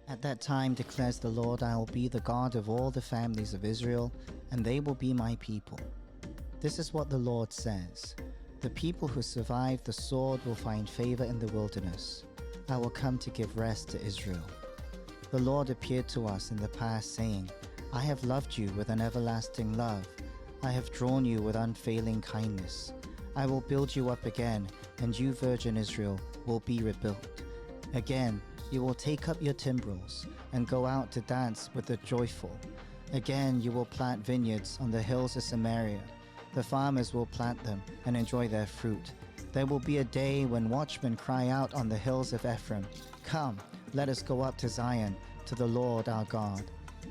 At that time, declares the Lord, I will be the God of all the families of Israel, and they will be my people. This is what the Lord says. The people who survive the sword will find favor in the wilderness. I will come to give rest to Israel. The Lord appeared to us in the past, saying, I have loved you with an everlasting love. I have drawn you with unfailing kindness. I will build you up again, and you, virgin Israel, will be rebuilt. Again, you will take up your timbrels and go out to dance with the joyful. Again, you will plant vineyards on the hills of Samaria. The farmers will plant them and enjoy their fruit. There will be a day when watchmen cry out on the hills of Ephraim, Come, let us go up to Zion, to the Lord our God.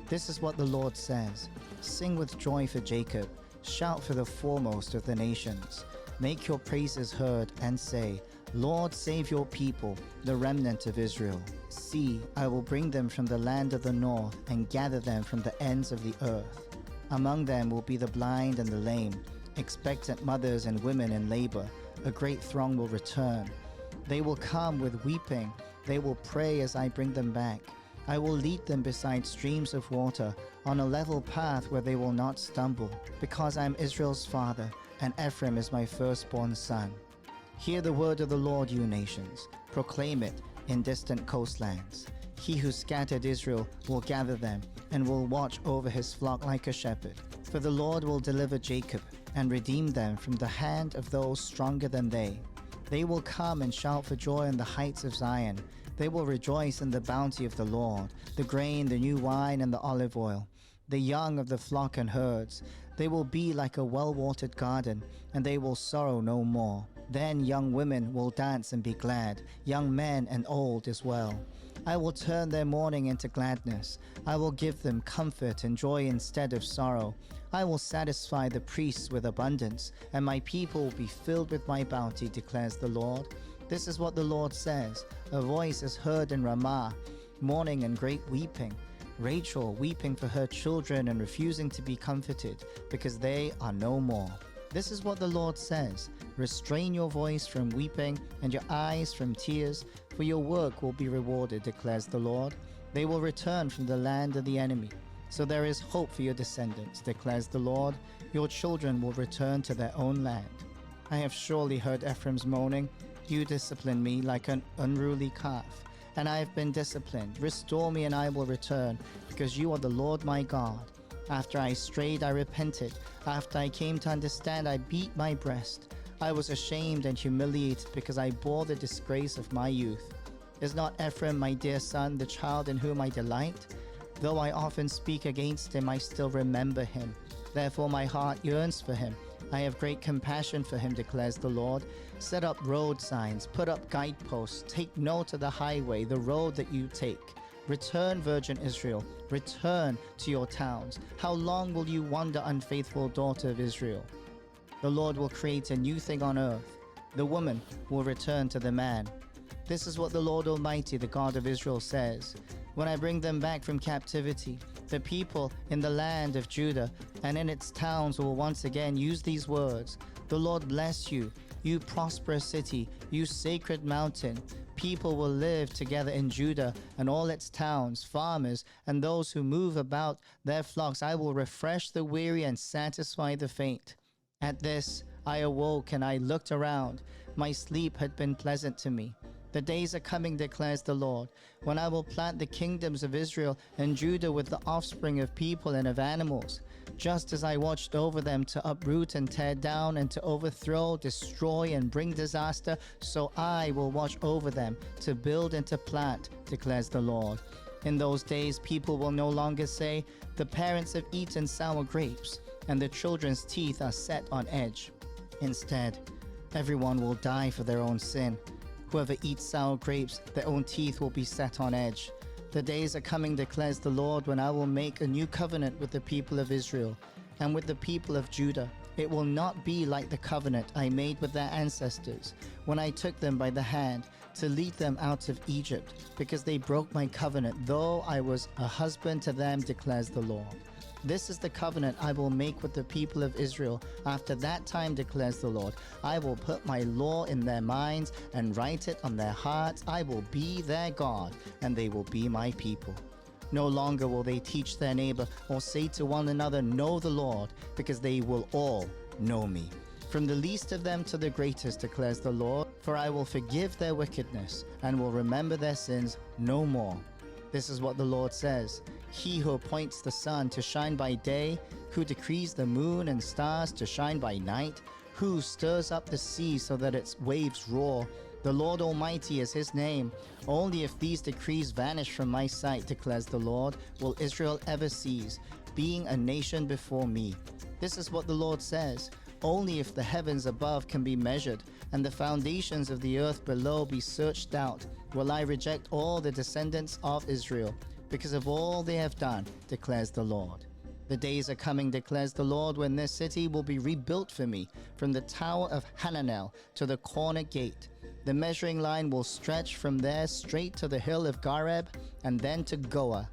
This is what the Lord says. Sing with joy for Jacob. Shout for the foremost of the nations. Make your praises heard and say, Lord, save your people, the remnant of Israel. See, I will bring them from the land of the north and gather them from the ends of the earth. Among them will be the blind and the lame, expectant mothers and women in labor. A great throng will return. They will come with weeping. They will pray as I bring them back. I will lead them beside streams of water, on a level path where they will not stumble, because I am Israel's father, and Ephraim is my firstborn son. Hear the word of the Lord, you nations. Proclaim it in distant coastlands. He who scattered Israel will gather them and will watch over his flock like a shepherd. For the Lord will deliver Jacob and redeem them from the hand of those stronger than they. They will come and shout for joy on the heights of Zion. They will rejoice in the bounty of the Lord, the grain, the new wine, and the olive oil, the young of the flock and herds. They will be like a well-watered garden, and they will sorrow no more. Then young women will dance and be glad, young men and old as well. I will turn their mourning into gladness. I will give them comfort and joy instead of sorrow. I will satisfy the priests with abundance, and my people will be filled with my bounty, declares the Lord. This is what the Lord says. A voice is heard in Ramah, mourning and great weeping. Rachel weeping for her children and refusing to be comforted, because they are no more. This is what the Lord says. Restrain your voice from weeping and your eyes from tears, for your work will be rewarded, declares the Lord. They will return from the land of the enemy. So there is hope for your descendants, declares the Lord. Your children will return to their own land. I have surely heard Ephraim's moaning. You discipline me like an unruly calf, and I have been disciplined. Restore me and I will return, because you are the Lord my God. After I strayed, I repented. After I came to understand, I beat my breast. I was ashamed and humiliated because I bore the disgrace of my youth. Is not Ephraim my dear son, the child in whom I delight? Though I often speak against him, I still remember him. Therefore my heart yearns for him. I have great compassion for him, declares the Lord. Set up road signs, put up guideposts, take note of the highway, the road that you take. Return, virgin Israel, return to your towns. How long will you wander, unfaithful daughter of Israel? The Lord will create a new thing on earth. The woman will return to the man. This is what the Lord Almighty, the God of Israel, says. When I bring them back from captivity, the people in the land of Judah and in its towns will once again use these words. The Lord bless you, you prosperous city, you sacred mountain. People will live together in Judah and all its towns, farmers and those who move about their flocks. I will refresh the weary and satisfy the faint. At this I awoke and I looked around. My sleep had been pleasant to me. The days are coming, declares the Lord, when I will plant the kingdoms of Israel and Judah with the offspring of people and of animals. Just as I watched over them to uproot and tear down and to overthrow, destroy and bring disaster, so I will watch over them to build and to plant, declares the Lord. In those days people will no longer say, the parents have eaten sour grapes, and the children's teeth are set on edge. Instead, everyone will die for their own sin. Whoever eats sour grapes, their own teeth will be set on edge. The days are coming, declares the Lord, when I will make a new covenant with the people of Israel and with the people of Judah. It will not be like the covenant I made with their ancestors when I took them by the hand to lead them out of Egypt, because they broke my covenant, though I was a husband to them, declares the Lord. This is the covenant I will make with the people of Israel. After that time, declares the Lord, I will put my law in their minds and write it on their hearts. I will be their God, and they will be my people. No longer will they teach their neighbor or say to one another, know the Lord, because they will all know me. From the least of them to the greatest, declares the Lord, for I will forgive their wickedness and will remember their sins no more. This is what the Lord says. He who appoints the sun to shine by day, who decrees the moon and stars to shine by night, who stirs up the sea so that its waves roar. The Lord Almighty is his name. Only if these decrees vanish from my sight, declares the Lord, will Israel ever cease, being a nation before me. This is what the Lord says. Only if the heavens above can be measured, and the foundations of the earth below be searched out, will I reject all the descendants of Israel, because of all they have done, declares the Lord. The days are coming, declares the Lord, when this city will be rebuilt for me, from the tower of Hananel to the corner gate. The measuring line will stretch from there straight to the hill of Gareb, and then to Goah.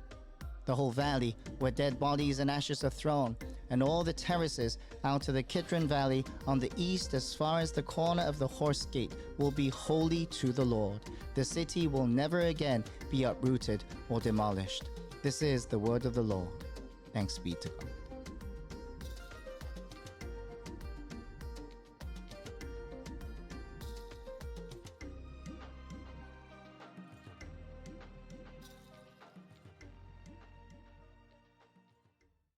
The whole valley where dead bodies and ashes are thrown, and all the terraces out to the Kidron Valley on the east as far as the corner of the Horse Gate will be holy to the Lord. The city will never again be uprooted or demolished. This is the word of the Lord. Thanks be to God.